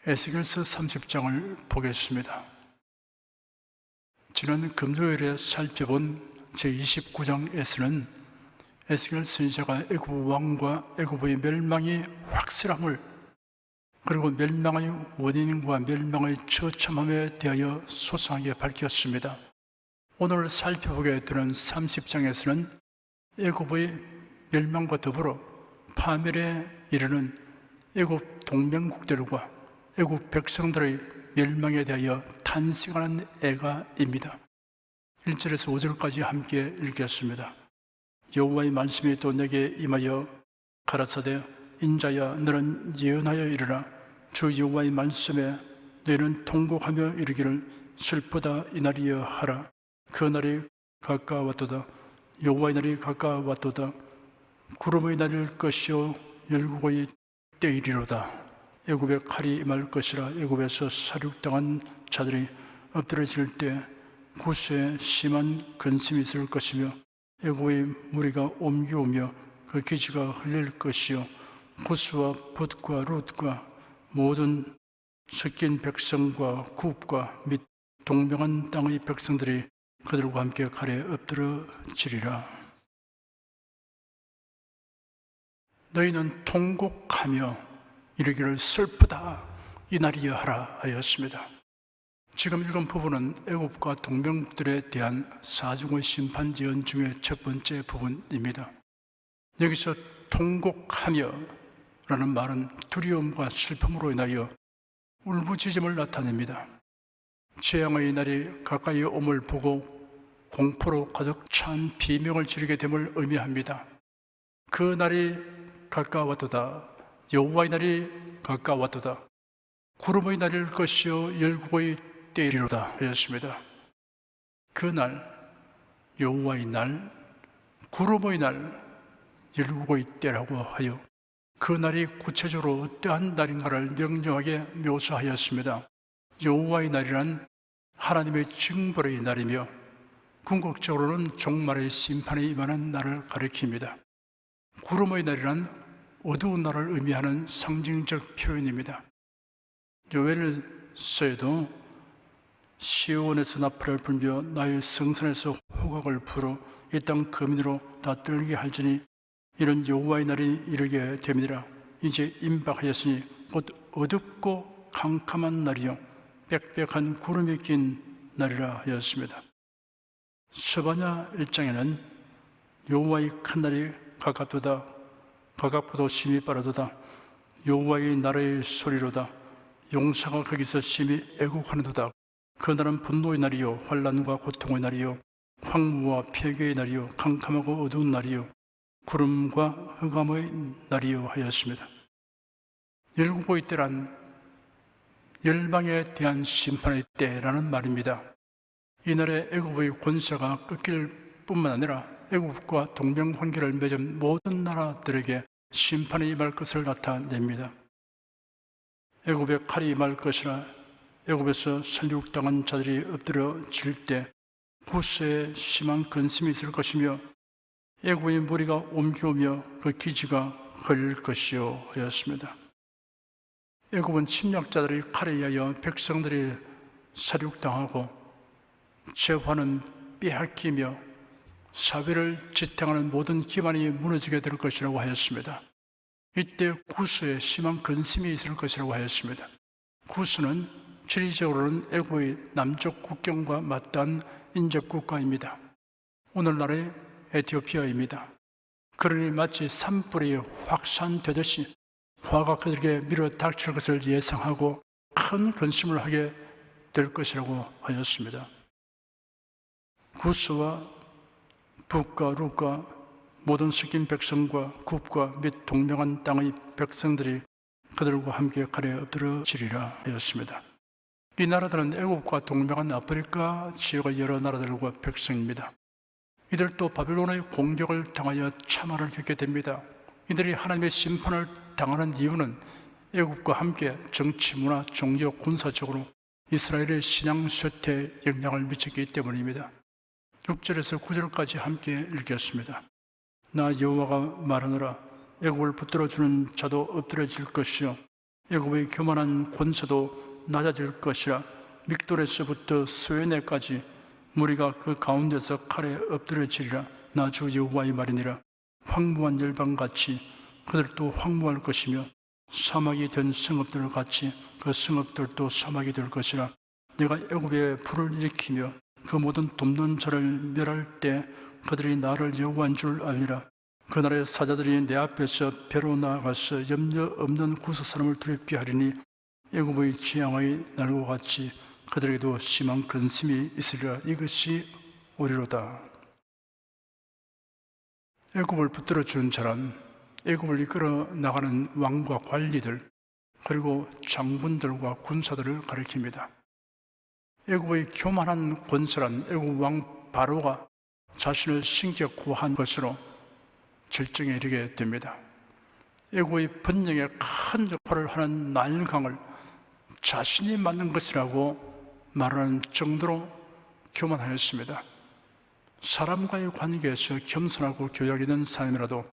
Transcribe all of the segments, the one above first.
에스겔서 30장을 보겠습니다. 지난 금요일에 살펴본 제29장에서는 에스겔 선지자가 애굽 왕과 애굽의 멸망이 확실함을, 그리고 멸망의 원인과 멸망의 처참함에 대하여 소상하게 밝혔습니다. 오늘 살펴보게 되는 30장에서는 애굽의 멸망과 더불어 파멸에 이르는 애굽 동맹국들과 애굽 백성들의 멸망에 대하여 탄생하는 애가입니다. 1절에서 5절까지 함께 읽겠습니다. 여호와의 말씀이 또 내게 임하여 가라사대, 인자야, 너는 예언하여 이르라. 주 여호와의 말씀에 너희는 통곡하며 이르기를 슬프다 이 날이여 하라. 그 날이 가까웠도다. 여호와의 날이 가까웠도다. 구름의 날일 것이요 열국의 때이리로다. 애굽의 칼이 임할 것이라. 애굽에서 사륙당한 자들이 엎드러질 때 구스에 심한 근심이 있을 것이며 애굽의 무리가 옮겨오며 그 기지가 흘릴 것이요 구스와 붓과 룻과 모든 섞인 백성과 굽과 및 동명한 땅의 백성들이 그들과 함께 칼에 엎드러지리라. 너희는 통곡하며 이르기를 슬프다 이 날이여 하라 하였습니다. 지금 읽은 부분은 애굽과 동맹국들에 대한 사중의 심판 예언 중에 첫 번째 부분입니다. 여기서 통곡하며 라는 말은 두려움과 슬픔으로 인하여 울부짖음을 나타냅니다. 재앙의 날이 가까이 옴을 보고 공포로 가득 찬 비명을 지르게 됨을 의미합니다. 그 날이 가까웠도다. 여호와의 날이 가까웠도다. 구름의 날일 것이요 열국의 때이리로다 하였습니다. 그 날, 여호와의 날, 구름의 날, 열국의 때라고 하여 그 날이 구체적으로 어떠한 날인가를 명료하게 묘사하였습니다. 여호와의 날이란 하나님의 징벌의 날이며 궁극적으로는 종말의 심판이 임하는 날을 가리킵니다. 구름의 날이란 어두운 날을 의미하는 상징적 표현입니다. 요엘서에도 시온에서 나팔을 불며 나의 성산에서 호각을 불어 이 땅 거민으로 다 떨게 할지니 이런 여호와의 날이 이르게 됨이니라. 이제 임박하였으니 곧 어둡고 캄캄한 날이요 빽빽한 구름이 낀 날이라 하였습니다. 스바냐 1장에는 여호와의 큰 날이 가깝도다. 가깝고도 심히 빠르도다. 여호와의 나라의 소리로다. 용사가 거기서 심히 애곡하는도다. 그 날은 분노의 날이요 환난과 고통의 날이요 황무와 폐괴의 날이요 캄캄하고 어두운 날이요 구름과 흑암의 날이요 하였습니다. 열국의 때란 열방에 대한 심판의 때라는 말입니다. 이날에 애굽의 권세가 꺾일 뿐만 아니라 애굽과 동맹 관계를 맺은 모든 나라들에게 심판이 임할 것을 나타냅니다. 애굽의 칼이 임할 것이라. 애굽에서 살육당한 자들이 엎드러질 때 구스에 심한 근심이 있을 것이며 애굽의 무리가 옮겨오며 그 기지가 흘릴 것이요 하였습니다. 애굽은 침략자들의 칼에 의하여 백성들이 살육당하고 재화는 빼앗기며 사회를 지탱하는 모든 기반이 무너지게 될 것이라고 하였습니다. 이때 구스에 심한 근심이 있을 것이라고 하였습니다. 구스는 지리적으로는 애굽의 남쪽 국경과 맞닿은 인접국가입니다. 오늘날의 에티오피아입니다. 그러니 마치 산불이 확산되듯이 화가 그들에게 밀어 닥칠 것을 예상하고 큰 근심을 하게 될 것이라고 하였습니다. 구스와 붓과 룻과 모든 섞인 백성과 굽과 및 동명한 땅의 백성들이 그들과 함께 칼에 엎드러지리라 하였습니다. 이 나라들은 애굽과 동명한 아프리카 지역의 여러 나라들과 백성입니다. 이들도 바벨론의 공격을 당하여 참화를 겪게 됩니다. 이들이 하나님의 심판을 당하는 이유는 애굽과 함께 정치, 문화, 종교, 군사적으로 이스라엘의 신앙 쇠퇴에 영향을 미쳤기 때문입니다. 6절에서 9절까지 함께 읽겠습니다. 나 여호와가 말하노라. 애굽을 붙들어주는 자도 엎드러질 것이요 애굽의 교만한 권세도 낮아질 것이라. 믹돌에서부터 수에네까지 무리가 그 가운데서 칼에 엎드려지리라. 나 주 여호와의 말이니라. 황무한 열방같이 그들도 황무할 것이며 사막이 된 성읍들 같이 그 성읍들도 사막이 될 것이라. 내가 애굽에 불을 일으키며 그 모든 돕는 자를 멸할 때 그들이 나를 여호와인 줄 알리라. 그날의 사자들이 내 앞에서 배로 나아가서 염려 없는 구스 사람을 두렵게 하리니 애굽의 지향의 날과 같이 그들에게도 심한 근심이 있으리라. 이것이 오리로다. 애굽을 붙들어 주는 사람, 애굽을 이끌어 나가는 왕과 관리들, 그리고 장군들과 군사들을 가리킵니다. 애굽의 교만한 권세란 애굽 왕 바로가 자신을 신격화한 것으로 절정에 이르게 됩니다. 애굽의 번영에 큰 역할을 하는 나일강을 자신이 만든 것이라고 말하는 정도로 교만하였습니다. 사람과의 관계에서 겸손하고 교양 있는 사람이라도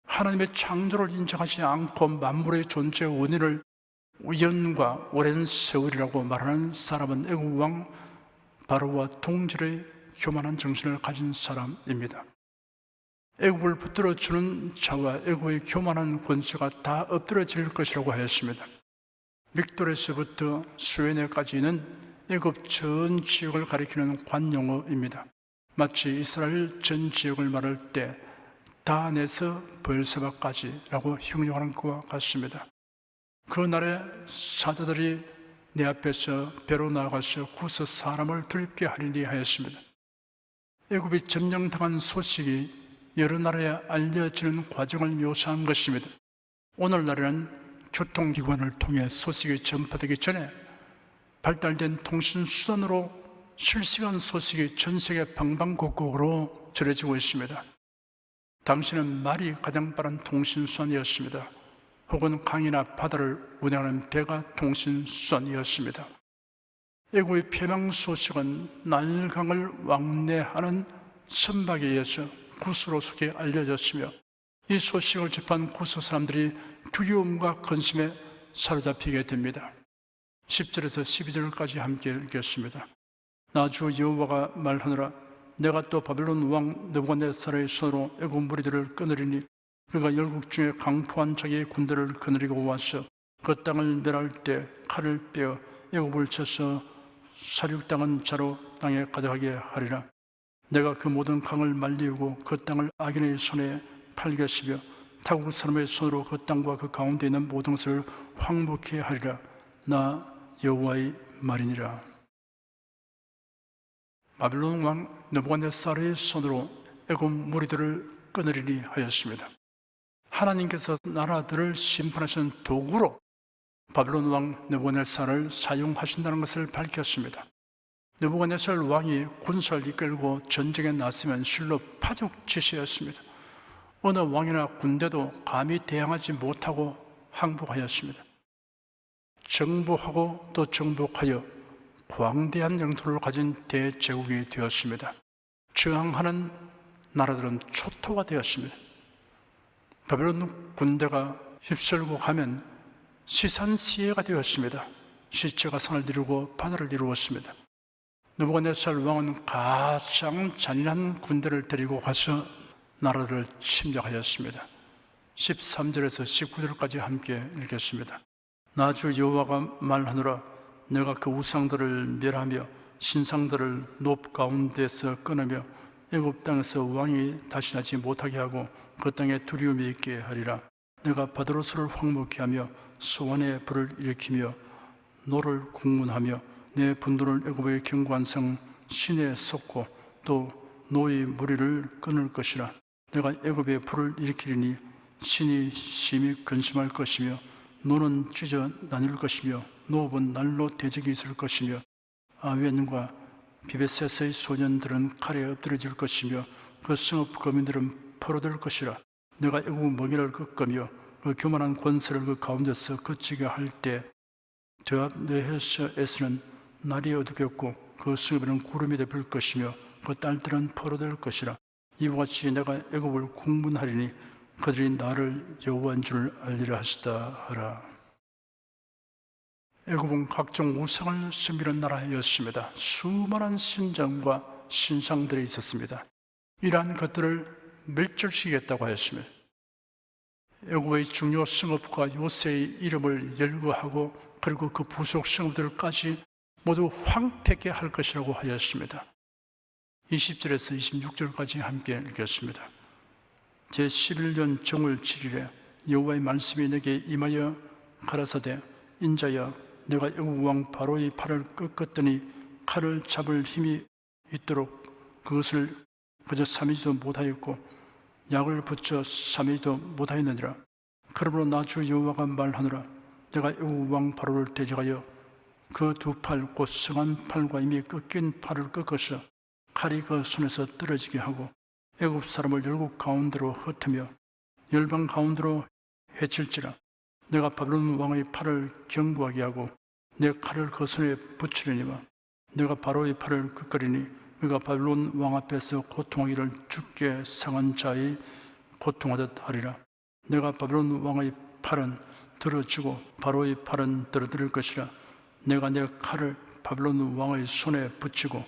하나님의 창조를 인정하지 않고 만물의 존재 원인을 우연과 오랜 세월이라고 말하는 사람은 애굽 왕 바로와 동질의 교만한 정신을 가진 사람입니다. 애굽을 붙들어주는 자와 애굽의 교만한 권세가 다 엎드려질 것이라고 하였습니다. 믹돌에서부터 수에네까지는 애굽 전 지역을 가리키는 관용어입니다. 마치 이스라엘 전 지역을 말할 때 다안에서 브엘세바까지라고 형용하는 것과 같습니다. 그 날에 사자들이 내 앞에서 배로 나아가서 구스 사람을 두렵게 하리니 하였습니다. 애굽이 점령당한 소식이 여러 나라에 알려지는 과정을 묘사한 것입니다. 오늘날에는 교통기관을 통해 소식이 전파되기 전에 발달된 통신수단으로 실시간 소식이 전 세계 방방곡곡으로 전해지고 있습니다. 당시는 말이 가장 빠른 통신수단이었습니다. 혹은 강이나 바다를 운행하는 배가 통신수단이었습니다. 애굽의 폐망 소식은 나일강을 왕래하는 선박에 의해서 구스로 속에 알려졌으며 이 소식을 접한 구스 사람들이 두려움과 근심에 사로잡히게 됩니다. 10절에서 12절까지 함께 읽겠습니다. 나 주 여호와가 말하노라. 내가 또 바벨론 왕 느부갓네살의 손으로 애굽 무리들을 끊으리니 그가 열국 중에 강포한 자기의 군대를 거느리고 와서 그 땅을 멸할 때 칼을 빼어 애굽을 쳐서 사륙당한 자로 땅에 가득하게 하리라. 내가 그 모든 강을 말리우고 그 땅을 악인의 손에 팔겠으며 타국 사람의 손으로 그 땅과 그 가운데 있는 모든 것을 황무케 하리라. 나 여호와의 말이니라. 바벨론 왕 느부갓네살의 손으로 애굽 무리들을 끊으리니 하였습니다. 하나님께서 나라들을 심판하시는 도구로 바벨론 왕 느부갓네살을 사용하신다는 것을 밝혔습니다. 느부갓네살 왕이 군사를 이끌고 전쟁에 나서면 실로 파죽지세였습니다. 어느 왕이나 군대도 감히 대항하지 못하고 항복하였습니다. 정복하고 또 정복하여 광대한 영토를 가진 대제국이 되었습니다. 저항하는 나라들은 초토화 되었습니다. 바벨론 군대가 휩쓸고 가면 시산시해가 되었습니다. 시체가 산을 이루고 바다를 이루었습니다. 느부갓네살 왕은 가장 잔인한 군대를 데리고 가서 나라를 침략하였습니다. 13절에서 19절까지 함께 읽겠습니다. 나 주 여호와가 말하노라. 내가 그 우상들을 멸하며 신상들을 높 가운데서 끊으며 애굽 땅에서 왕이 다시 나지 못하게 하고 그 땅에 두려움이 있게 하리라. 내가 바드로스를 황무케 하며 소환의 불을 일으키며 노를 국문하며 내 분노를 애굽의 견고한 성 신에 쏟고 또 노의 무리를 끊을 것이라. 내가 애굽에 불을 일으키리니 신이 심히 근심할 것이며 노는 찢어 나뉠 것이며 노업은 날로 대적이 있을 것이며 아웬과 비베셋의 소년들은 칼에 엎드려질 것이며 그 성읍 거민들은 포로될 것이라. 내가 애국 멍에를 꺾으며 그 교만한 권세를 그 가운데서 거치게 할 때 저 앞 네헤스에서는 날이 어둡겠고 그 성읍에는 구름이 덮일 것이며 그 딸들은 포로될 것이라. 이와 같이 내가 애국을 국문하리니 그들이 나를 여호와인 줄 알리라 하시다 하라. 애굽은 각종 우상을 섬기는 나라였습니다. 수많은 신전과 신상들이 있었습니다. 이러한 것들을 멸절시키겠다고 하였습니다. 애굽의 중요 성읍과 요새의 이름을 열거하고 그리고 그 부속 성읍들까지 모두 황폐케 할 것이라고 하였습니다. 20절에서 26절까지 함께 읽겠습니다. 제11년 정월 7일에 여호와의 말씀이 내게 임하여 가라사대 인자여 내가 애굽 왕 바로의 팔을 꺾었더니 칼을 잡을 힘이 있도록 그것을 그저 삼이지도 못하였고 약을 붙여 삼이지도 못하였느니라. 그러므로 나 주 여호와가 말하노라 내가 애굽 왕 바로를 대적하여 그 두 팔 곧 성한 팔과 이미 꺾인 팔을 꺾어서 칼이 그 손에서 떨어지게 하고 애굽 사람을 열국 가운데로 흩으며 열방 가운데로 해칠지라. 내가 바벨론 왕의 팔을 견고하게 하고 내 칼을 그 손에 붙이려니와 내가 바로의 팔을 꺾으리니 그가 바벨론 왕 앞에서 고통하기를 죽게 상한 자의 고통하듯 하리라. 내가 바벨론 왕의 팔은 들어주고 바로의 팔은 떨어뜨릴 것이라. 내가 내 칼을 바벨론 왕의 손에 붙이고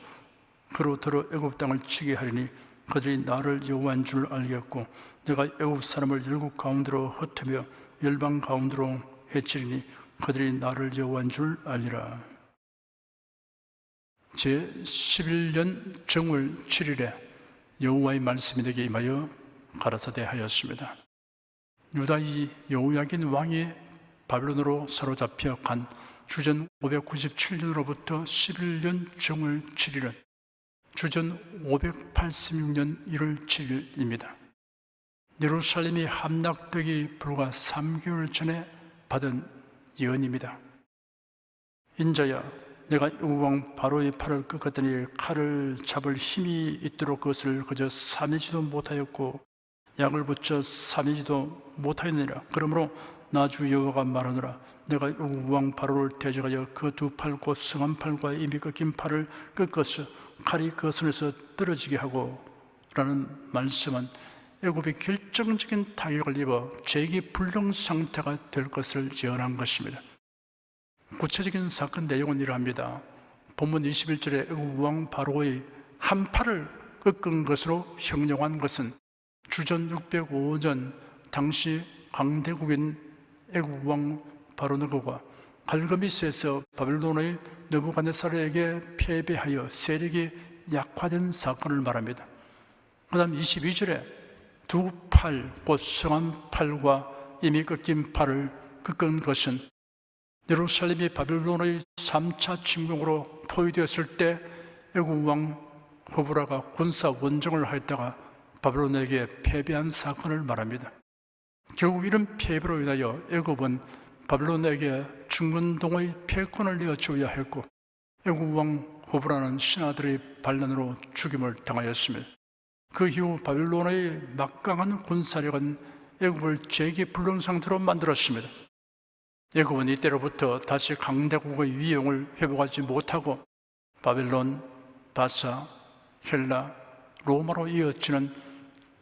그로 들어 애굽 땅을 치게 하리니 그들이 나를 여호와인 줄 알겠고 내가 애굽 사람을 열국 가운데로 흩으며 열방 가운데로 해치리니 그들이 나를 여호와인 줄 알리라. 제11년 정월 7일에 여호와의 말씀이 내게 임하여 가라사대 하였습니다. 유다의 여호야긴 왕이 바벨론으로 사로잡혀 간 주전 597년으로부터 11년 정월 7일은 주전 586년 1월 7일입니다. 예루살렘이 함락되기 불과 3개월 전에 받은 예언입니다. 인자야 내가 애굽 왕 바로의 팔을 꺾었더니 칼을 잡을 힘이 있도록 그것을 그저 삼이지도 못하였고 약을 붙여 삼이지도 못하였느니라. 그러므로 나 주 여호와가 말하노라 내가 애굽 왕 바로를 대적하여 그 두 팔 곧 성한 팔과 이미 꺾인 팔을 꺾어서 칼이 그 손에서 떨어지게 하고 라는 말씀은 애굽이 결정적인 타격을 입어 재기불능 상태가 될 것을 예언한 것입니다. 구체적인 사건 내용은 이러합니다. 본문 21절에 애굽 왕 바로의 한 팔을 꺾은 것으로 형용한 것은 주전 605년 당시 강대국인 애굽 왕 바로느고가 갈그미스에서 바벨론의 느부갓네살에게 패배하여 세력이 약화된 사건을 말합니다. 그 다음 22절에 두 팔, 곧 성한 팔과 이미 꺾인 팔을 꺾은 것은 예루살렘이 바벨론의 3차 침공으로 포위되었을 때 애굽 왕 호브라가 군사 원정을 하였다가 바벨론에게 패배한 사건을 말합니다. 결국 이런 패배로 인하여 애굽은 바벨론에게 중근동의 패권을 내어주어야 했고 애굽 왕 호브라는 신하들의 반란으로 죽임을 당하였습니다. 그 이후 바벨론의 막강한 군사력은 애굽을 재기불능 상태로 만들었습니다. 애굽은 이때로부터 다시 강대국의 위용을 회복하지 못하고 바벨론, 바사, 헬라, 로마로 이어지는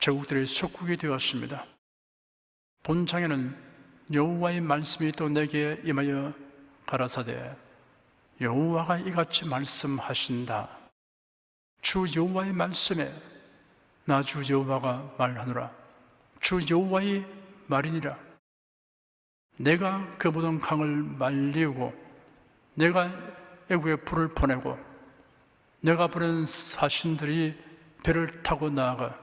제국들의 속국이 되었습니다. 본장에는 여호와의 말씀이 또 내게 임하여 가라사대 여호와가 이같이 말씀하신다. 주 여호와의 말씀에 나 주 여호와가 말하노라. 주 여호와의 말이니라. 내가 그 모든 강을 말리우고 내가 애굽에 불을 보내고 내가 보낸 사신들이 배를 타고 나아가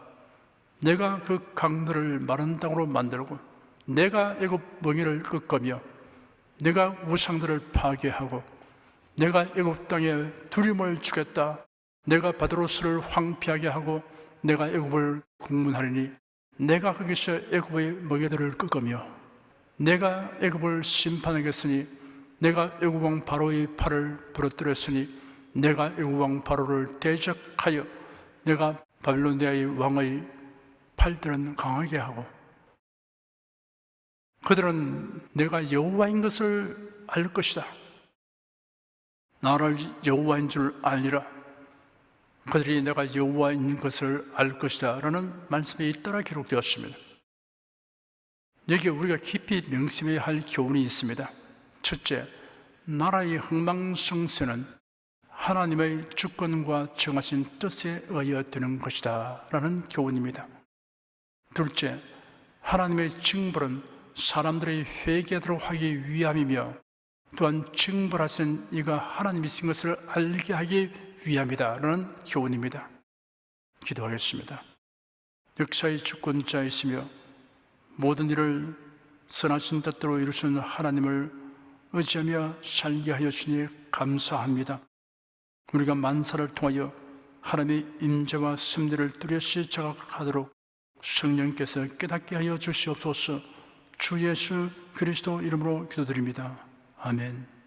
내가 그 강들을 마른 땅으로 만들고 내가 애굽 멍에를 꺾으며 내가 우상들을 파괴하고 내가 애굽 땅에 두림을 주겠다. 내가 바드로스를 황폐하게 하고 내가 애굽을 국문하리니 내가 거기서 애굽의 멍에들을 꺾으며 내가 애굽을 심판하겠으니 내가 애굽 왕 바로의 팔을 부러뜨렸으니 내가 애굽 왕 바로를 대적하여 내가 바빌로니아의 왕의 팔들은 강하게 하고 그들은 내가 여호와인 것을 알 것이다. 나를 여호와인 줄 알리라. 그들이 내가 여호와인 것을 알 것이다 라는 말씀이 잇따라 기록되었습니다. 여기에 우리가 깊이 명심해야 할 교훈이 있습니다. 첫째, 나라의 흥망성쇠는 하나님의 주권과 정하신 뜻에 의하여 되는 것이다 라는 교훈입니다. 둘째, 하나님의 징벌은 사람들의 회개하도록 하기 위함이며 또한 징벌하신 이가 하나님이신 것을 알게 하기 위함이다 라는 교훈입니다. 기도하겠습니다. 역사의 주권자이시며 모든 일을 선하신 뜻대로 이루시는 하나님을 의지하며 살게 하여 주니 감사합니다. 우리가 만사를 통하여 하나님의 임재와 섭리를 뚜렷이 자각하도록 성령께서 깨닫게 하여 주시옵소서. 주 예수 그리스도 이름으로 기도드립니다. 아멘.